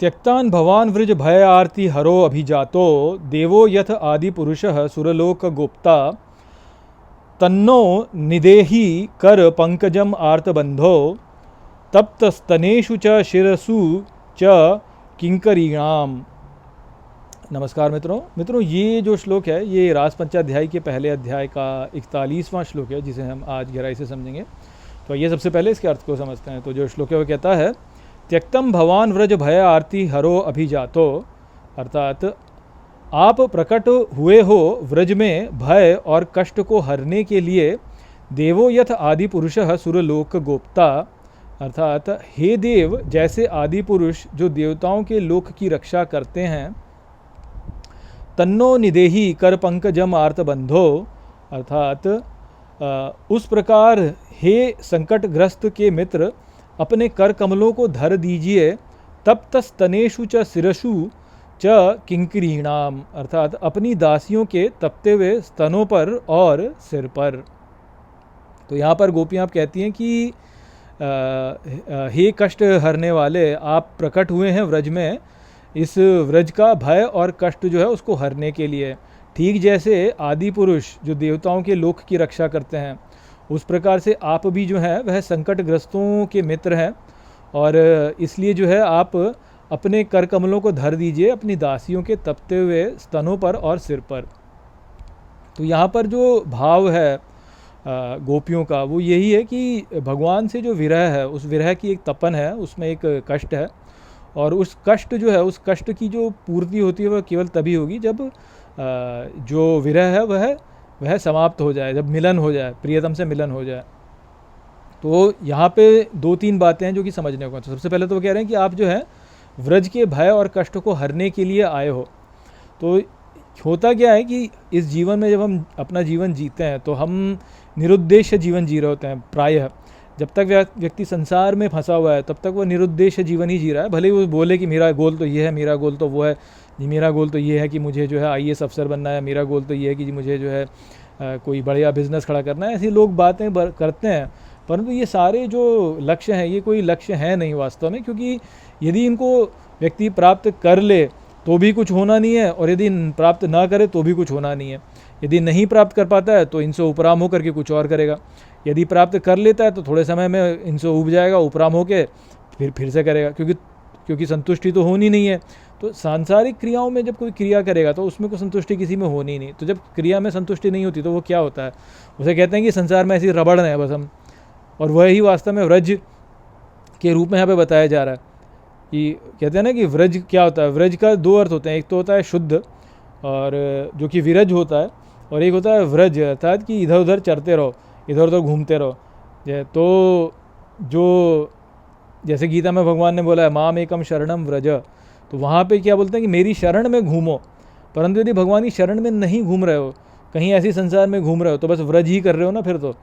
त्यक्तान भवान व्रज भय आरती हरो अभिजातो देवो यथ आदि पुरुषः सुरलोक गोप्ता तन्नो निदेहि कर पंकजम आर्तबंधो तप्त स्तनेषु च शिरसु च किंकरीणाम। नमस्कार मित्रों, ये जो श्लोक है ये रास पंचाध्याय के पहले अध्याय का 41वां श्लोक है जिसे हम आज गहराई से समझेंगे। तो ये सबसे पहले इसके अर्थ को समझते हैं। तो जो श्लोक है वो कहता है, त्यक्तम भवान व्रज भय आरती हरो अभिजातो, अर्थात आप प्रकट हुए हो व्रज में भय और कष्ट को हरने के लिए। देवो यथ आदि पुरुषः सुरलोक गोप्ता, अर्थात हे देव जैसे आदि पुरुष जो देवताओं के लोक की रक्षा करते हैं। तन्नो निदेहि कर पंकजम आर्तबंधो, अर्थात उस प्रकार हे संकटग्रस्त के मित्र अपने कर कमलों को धर दीजिए। तप्त स्तनेषु च शिरसु च किंकरीणाम, अर्थात अपनी दासियों के तपते हुए स्तनों पर और सिर पर। तो यहाँ पर गोपियाँ कहती हैं कि हे कष्ट हरने वाले, आप प्रकट हुए हैं व्रज में इस व्रज का भय और कष्ट जो है उसको हरने के लिए। ठीक जैसे आदि पुरुष जो देवताओं के लोक की रक्षा करते हैं उस प्रकार से आप भी जो है वह संकटग्रस्तों के मित्र हैं, और इसलिए जो है आप अपने कर कमलों को धर दीजिए अपनी दासियों के तपते हुए स्तनों पर और सिर पर। तो यहाँ पर जो भाव है गोपियों का वो यही है कि भगवान से जो विरह है उस विरह की एक तपन है, उसमें एक कष्ट है, और उस कष्ट जो है उस कष्ट की जो पूर्ति होती है वह केवल तभी होगी जब जो विरह है वह समाप्त हो जाए, जब मिलन हो जाए, प्रियतम से मिलन हो जाए। तो यहाँ पे दो तीन बातें हैं जो कि समझने को। तो सबसे पहले तो वो कह रहे हैं कि आप जो है व्रज के भय और कष्ट को हरने के लिए आए हो। तो होता क्या है कि इस जीवन में जब हम अपना जीवन जीते हैं तो हम निरुद्देश्य जीवन जी रहे होते हैं। प्रायः जब तक व्यक्ति संसार में फंसा हुआ है तब तक वो निरुद्देश्य जीवन ही जी रहा है। भले ही वो बोले कि मेरा गोल तो ये है, मेरा गोल तो वो है, जी मेरा गोल तो ये है कि मुझे जो है आईएएस अफसर बनना है, मेरा गोल तो ये है कि जी मुझे जो है कोई बढ़िया बिजनेस खड़ा करना है। ऐसी लोग बातें करते हैं, परंतु ये सारे जो लक्ष्य हैं ये कोई लक्ष्य है नहीं वास्तव में, क्योंकि यदि इनको व्यक्ति प्राप्त कर ले तो भी कुछ होना नहीं है, और यदि प्राप्त ना करे तो भी कुछ होना नहीं है। यदि नहीं प्राप्त कर पाता है तो इनसे उपराम होकर के कुछ और करेगा, यदि प्राप्त कर लेता है तो थोड़े समय में इनसे उब जाएगा, उपराम होके फिर से करेगा, क्योंकि संतुष्टि तो होनी नहीं है। तो सांसारिक क्रियाओं में जब कोई क्रिया करेगा तो उसमें कोई संतुष्टि किसी में होनी नहीं। तो जब क्रिया में संतुष्टि नहीं होती तो वो क्या होता है, उसे कहते हैं कि संसार में ऐसी रबड़ है बस हम, और वही वास्तव में व्रज के रूप में यहाँ पे बताया जा रहा है। कि कहते हैं ना कि व्रज क्या होता है, व्रज का दो अर्थ होते हैं, एक तो होता है शुद्ध और जो कि विरज होता है, और एक होता है व्रज, अर्थात कि इधर उधर चरते रहो, इधर उधर घूमते रहो। तो जो जैसे गीता में भगवान ने बोला है माम एकम शरणम व्रज, तो वहाँ पे क्या बोलते हैं कि मेरी शरण में घूमो। परंतु यदि भगवान की शरण में नहीं घूम रहे हो, कहीं ऐसी संसार में घूम रहे हो तो बस व्रज ही कर रहे हो ना फिर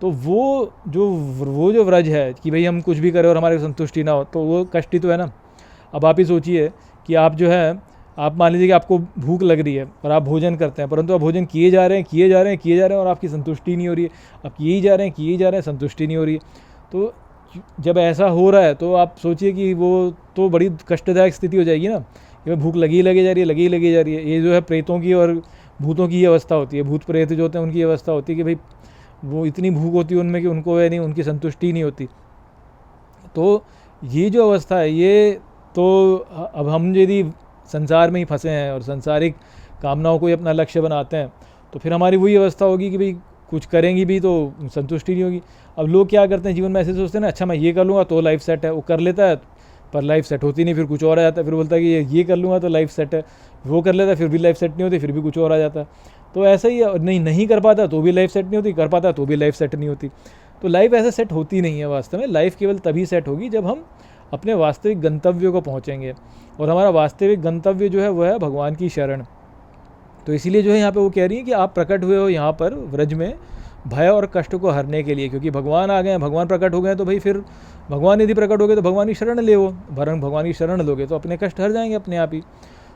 तो वो जो व्रज है कि भाई हम कुछ भी करें और हमारी संतुष्टि ना हो, तो वो कष्ट ही तो है ना। अब आप ही सोचिए कि आप जो है, आप मान लीजिए कि आपको भूख लग रही है और आप भोजन करते हैं, परंतु आप भोजन किए जा रहे हैं और आपकी संतुष्टि नहीं हो रही है। आप किए जा रहे हैं, संतुष्टि नहीं हो रही है। तो जब ऐसा हो रहा है तो आप सोचिए कि वो तो बड़ी कष्टदायक स्थिति हो जाएगी ना, कि भूख लगी जा रही है। ये जो है प्रेतों की और भूतों की अवस्था होती है। भूत प्रेत जो होते हैं उनकी अवस्था होती है कि भाई वो इतनी भूख होती है उनमें कि उनको नहीं, उनकी संतुष्टि नहीं होती। तो ये जो अवस्था है ये तो अब हम यदि संसार में ही फंसे हैं और सांसारिक कामनाओं को ही अपना लक्ष्य बनाते हैं तो फिर हमारी वही अवस्था होगी कि भाई कुछ करेंगी भी तो संतुष्टि नहीं होगी। अब लोग क्या करते हैं जीवन में, ऐसे सोचते हैं ना, अच्छा मैं ये कर लूँगा तो लाइफ सेट है, वो कर लेता है पर लाइफ सेट होती नहीं, फिर कुछ और आ जाता है, फिर बोलता है कि ये कर लूँगा तो लाइफ सेट है, वो कर लेता है फिर भी लाइफ सेट नहीं होती, फिर भी कुछ और आ जाता है। तो ऐसा ही है, नहीं कर पाता तो भी लाइफ सेट नहीं होती, कर पाता तो भी लाइफ सेट नहीं होती। तो लाइफ ऐसे सेट होती नहीं है वास्तव में। लाइफ केवल तभी सेट होगी जब हम अपने वास्तविक गंतव्य को पहुँचेंगे, और हमारा वास्तविक गंतव्य जो है वह है भगवान की शरण। तो इसीलिए जो है यहाँ पे वो कह रही है कि आप प्रकट हुए हो यहाँ पर व्रज में भय और कष्ट को हरने के लिए, क्योंकि भगवान आ गए हैं, भगवान प्रकट हो गए हैं, तो भाई फिर भगवान यदि प्रकट हो गए तो भगवान की शरण ले, वो भगवान की शरण लोगे तो अपने कष्ट हर जाएंगे अपने आप ही।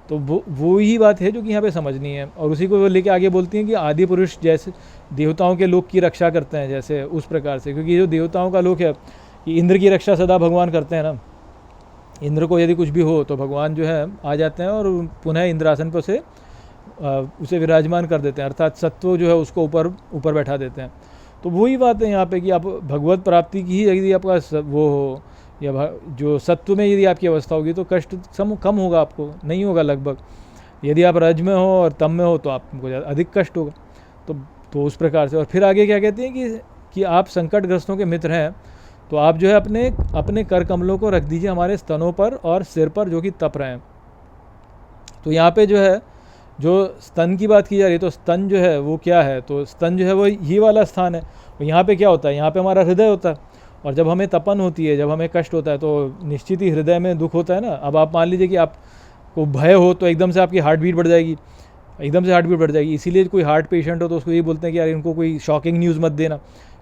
तो वो ही बात है जो कि यहाँ पे समझनी है। और उसी को वो लेके आगे बोलती हैं कि आदि पुरुष जैसे देवताओं के लोक की रक्षा करते हैं, जैसे उस प्रकार से, क्योंकि जो देवताओं का लोक है कि इंद्र की रक्षा सदा भगवान करते हैं ना, इंद्र को यदि कुछ भी हो तो भगवान जो है आ जाते हैं और पुनः इंद्रासन पर उसे विराजमान कर देते हैं, अर्थात सत्व जो है उसको ऊपर ऊपर बैठा देते हैं। तो वही बात है यहाँ पे कि आप भगवत प्राप्ति की ही यदि आपका वो हो, या जो सत्व में यदि आपकी अवस्था होगी तो कष्ट कम होगा, आपको नहीं होगा लगभग। यदि आप रज में हो और तम में हो तो आपको अधिक कष्ट होगा। तो उस प्रकार से। और फिर आगे क्या कहते हैं कि आप संकटग्रस्तों के मित्र हैं, तो आप जो है अपने कर कमलों को रख दीजिए हमारे स्तनों पर और सिर पर, जो कि तप रहे हैं। तो यहाँ पे जो है, जो स्तन की बात की जा रही है, तो स्तन जो है वो क्या है, तो स्तन जो है वो ये वाला स्थान है। तो यहाँ पे क्या होता है, यहाँ पे हमारा हृदय होता है, और जब हमें तपन होती है, जब हमें कष्ट होता है, तो निश्चित ही हृदय में दुख होता है ना। अब आप मान लीजिए कि आपको भय हो तो एकदम से आपकी हार्ट बीट बढ़ जाएगी, एकदम से हार्ट बीट बढ़ जाएगी। इसीलिए कोई हार्ट पेशेंट हो तो उसको ये बोलते हैं कि यार इनको कोई शॉकिंग न्यूज़ मत देना।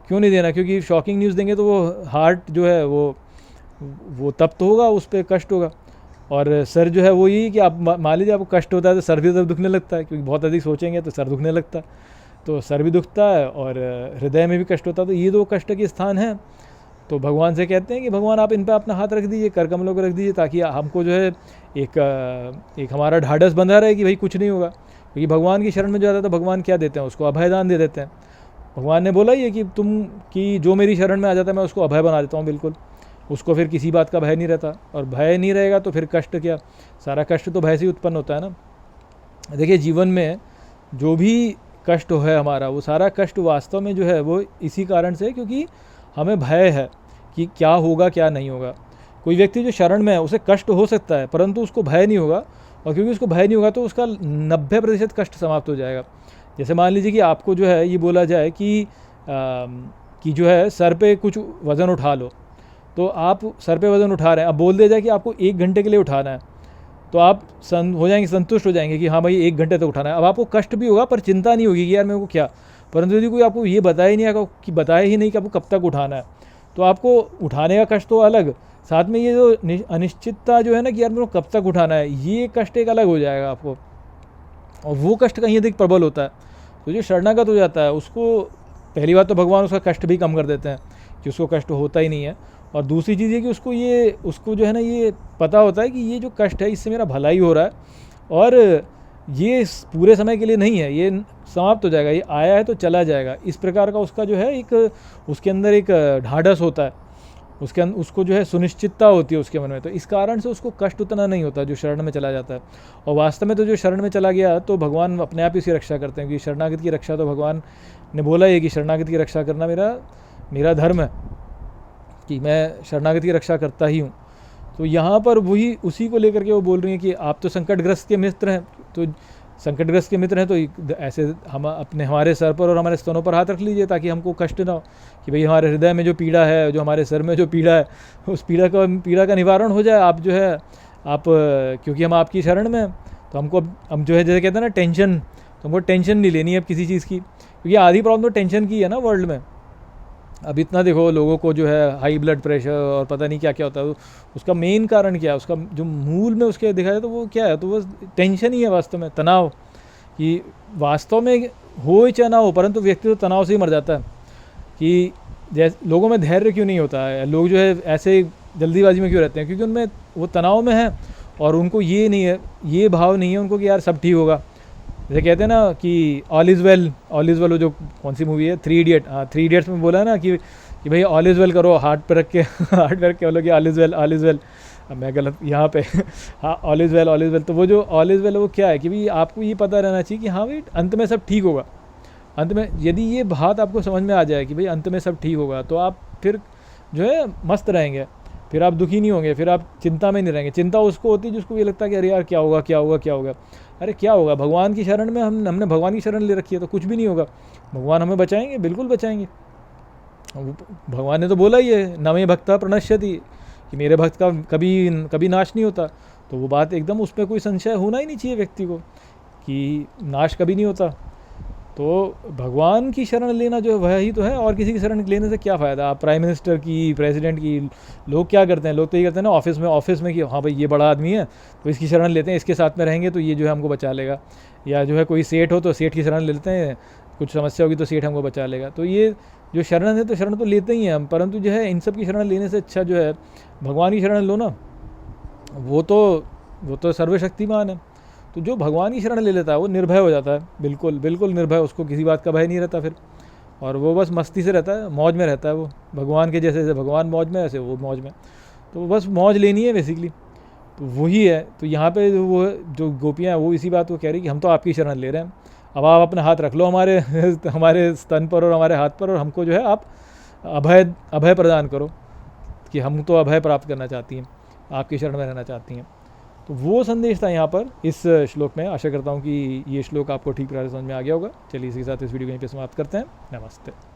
क्यों नहीं देना, क्योंकि शॉकिंग न्यूज़ देंगे तो वो हार्ट जो है वो तप तो होगा, उस पर कष्ट होगा। और सर जो है वो यही कि आप मान लीजिए आपको कष्ट होता है तो सर भी तब दुखने लगता है, क्योंकि बहुत अधिक सोचेंगे तो सर दुखने लगता है, तो सर भी दुखता है और हृदय में भी कष्ट होता है। तो ये दो कष्ट के स्थान हैं। तो भगवान से कहते हैं कि भगवान आप इन पर अपना हाथ रख दीजिए, कर कमलों को रख दीजिए, ताकि हमको जो है एक हमारा ढाढ़स बंधा रहे कि भाई कुछ नहीं होगा। क्योंकि भगवान की शरण में जाता है तो भगवान क्या देते हैं, उसको अभयदान दे देते हैं। भगवान ने बोला ही है कि जो मेरी शरण में आ जाता है मैं उसको अभय बना देता हूँ, बिल्कुल। उसको फिर किसी बात का भय नहीं रहता, और भय नहीं रहेगा तो फिर कष्ट क्या, सारा कष्ट तो भय से ही उत्पन्न होता है ना। देखिए जीवन में जो भी कष्ट है हमारा, वो सारा कष्ट वास्तव में जो है वो इसी कारण से, क्योंकि हमें भय है कि क्या होगा क्या नहीं होगा। कोई व्यक्ति जो शरण में है उसे कष्ट हो सकता है, परंतु उसको भय नहीं होगा, और क्योंकि उसको भय नहीं होगा तो उसका 90% कष्ट समाप्त हो जाएगा। जैसे मान लीजिए कि आपको जो है ये बोला जाए कि जो है सर पे कुछ वज़न उठा लो, तो आप सर पे वज़न उठा रहे हैं, अब बोल दिया जाए कि आपको 1 घंटे के लिए उठाना है, तो आप हो जाएंगे, संतुष्ट हो जाएंगे कि हाँ भाई 1 घंटे तक उठाना है। अब आपको कष्ट भी होगा पर चिंता नहीं होगी कि यार मेरे को क्या। परंतु यदि कोई आपको ये बताया ही नहीं कि आपको कब तक उठाना है, तो आपको उठाने का कष्ट तो अलग, साथ में ये जो अनिश्चितता जो है ना कि यार मेरे को कब तक उठाना है, ये कष्ट एक अलग हो जाएगा आपको, और वो कष्ट कहीं अधिक प्रबल होता है। तो जो शरणागत हो जाता है उसको पहली बात तो भगवान उसका कष्ट भी कम कर देते हैं कि उसको कष्ट होता ही नहीं है। और दूसरी चीज़ ये कि उसको जो है ना ये पता होता है कि ये जो कष्ट है इससे मेरा भला ही हो रहा है, और ये पूरे समय के लिए नहीं है, ये समाप्त हो जाएगा, ये आया है तो चला जाएगा। इस प्रकार का उसका जो है एक उसके अंदर एक ढाढ़स होता है, उसको जो है सुनिश्चितता होती है उसके मन में। तो इस कारण से उसको कष्ट उतना नहीं होता जो शरण में चला जाता है। और वास्तव में तो जो शरण में चला गया तो भगवान अपने आप ही उसकी रक्षा करते हैं, क्योंकि शरणागत की रक्षा तो भगवान ने बोला है कि शरणागत की रक्षा करना मेरा धर्म है, कि मैं शरणागत की रक्षा करता ही हूँ। तो यहाँ पर वही उसी को लेकर के वो बोल रही हैं कि आप तो संकटग्रस्त के मित्र हैं, तो संकटग्रस्त के मित्र हैं तो ऐसे हम हमारे सर पर और हमारे स्तनों पर हाथ रख लीजिए, ताकि हमको कष्ट ना हो, कि भाई हमारे हृदय में जो पीड़ा है, जो हमारे सर में जो पीड़ा है, उस पीड़ा का निवारण हो जाए। आप जो है क्योंकि हम आपकी शरण में हैं, तो हम जो है जैसे कहते हैं ना टेंशन, तो हमको टेंशन नहीं लेनी है अब किसी चीज़ की, क्योंकि आधी प्रॉब्लम तो टेंशन की है ना वर्ल्ड में। अब इतना देखो लोगों को जो है हाई ब्लड प्रेशर और पता नहीं क्या क्या होता है, उसका मेन कारण क्या है, उसका जो मूल में उसके देखा जाए तो वो क्या है, तो वो टेंशन ही है वास्तव में, तनाव। कि वास्तव में हो चाहे ना हो, परंतु व्यक्ति तो तनाव से ही मर जाता है। कि जैसे लोगों में धैर्य क्यों नहीं होता है, लोग जो है ऐसे जल्दीबाजी में क्यों रहते हैं, क्योंकि उनमें वो तनाव में है और उनको ये नहीं है, ये भाव नहीं है उनको कि यार सब ठीक होगा। जैसे कहते हैं ना कि ऑल इज़ वेल वो जो कौन सी मूवी है, 3 इडियट, हाँ 3 इडियट्स में बोला है ना कि भाई ऑल इज़ वेल करो, हार्ट पे रख के बोलो कि ऑल इज़ वेल। अब मैं गलत यहाँ पे हाँ ऑल इज़ वेल। तो वो जो ऑल इज़ वेल वो क्या है कि भाई आपको ये पता रहना चाहिए कि हाँ भाई अंत में सब ठीक होगा। अंत में यदि ये बात आपको समझ में आ जाए कि भाई अंत में सब ठीक होगा, तो आप फिर जो है मस्त रहेंगे, फिर आप दुखी नहीं होंगे, फिर आप चिंता में नहीं रहेंगे। चिंता उसको होती है जिसको ये लगता है कि अरे यार क्या होगा। अरे क्या होगा, भगवान की शरण में हमने भगवान की शरण ले रखी है तो कुछ भी नहीं होगा। भगवान हमें बचाएंगे, बिल्कुल बचाएंगे। भगवान ने तो बोला ही है, न मे भक्ता प्रणश्यति, कि मेरे भक्त का कभी नाश नहीं होता। तो वो बात एकदम, उस पर कोई संशय होना ही नहीं चाहिए व्यक्ति को कि नाश कभी नहीं होता। तो भगवान की शरण लेना जो है वह ही तो है, और किसी की शरण लेने से क्या फ़ायदा। आप प्राइम मिनिस्टर की, प्रेसिडेंट की, लोग क्या करते हैं, लोग तो ये करते हैं ना ऑफिस में कि हाँ भाई ये बड़ा आदमी है तो इसकी शरण लेते हैं, इसके साथ में रहेंगे तो ये जो है हमको बचा लेगा। या जो है कोई सेठ हो तो सेठ की शरण ले लेते हैं, कुछ समस्या होगी तो सेठ हमको बचा लेगा। तो ये जो शरण है तो शरण तो लेते ही हैं हम, परंतु जो है इन सब की शरण लेने से अच्छा जो है भगवान की शरण लो ना। वो तो सर्वशक्तिमान है। तो जो भगवान की शरण ले लेता है वो निर्भय हो जाता है, बिल्कुल बिल्कुल निर्भय, उसको किसी बात का भय नहीं रहता फिर, और वो बस मस्ती से रहता है, मौज में रहता है वो, भगवान के जैसे भगवान मौज में ऐसे वो मौज में, तो बस मौज लेनी है बेसिकली। तो वही है। तो यहाँ पे वो जो गोपियाँ हैं वो इसी बात को कह रही कि हम तो आपकी शरण ले रहे हैं, अब आप अपना हाथ रख लो हमारे हमारे स्तन पर और हमारे हाथ पर, और हमको जो है आप अभय अभय प्रदान करो, कि हम तो अभय प्राप्त करना चाहती हैं, आपकी शरण में रहना चाहती हैं। तो वो संदेश था यहाँ पर इस श्लोक में। आशा करता हूँ कि ये श्लोक आपको ठीक प्रकार से समझ में आ गया होगा। चलिए इसी के साथ इस वीडियो को यहीं पे समाप्त करते हैं। नमस्ते।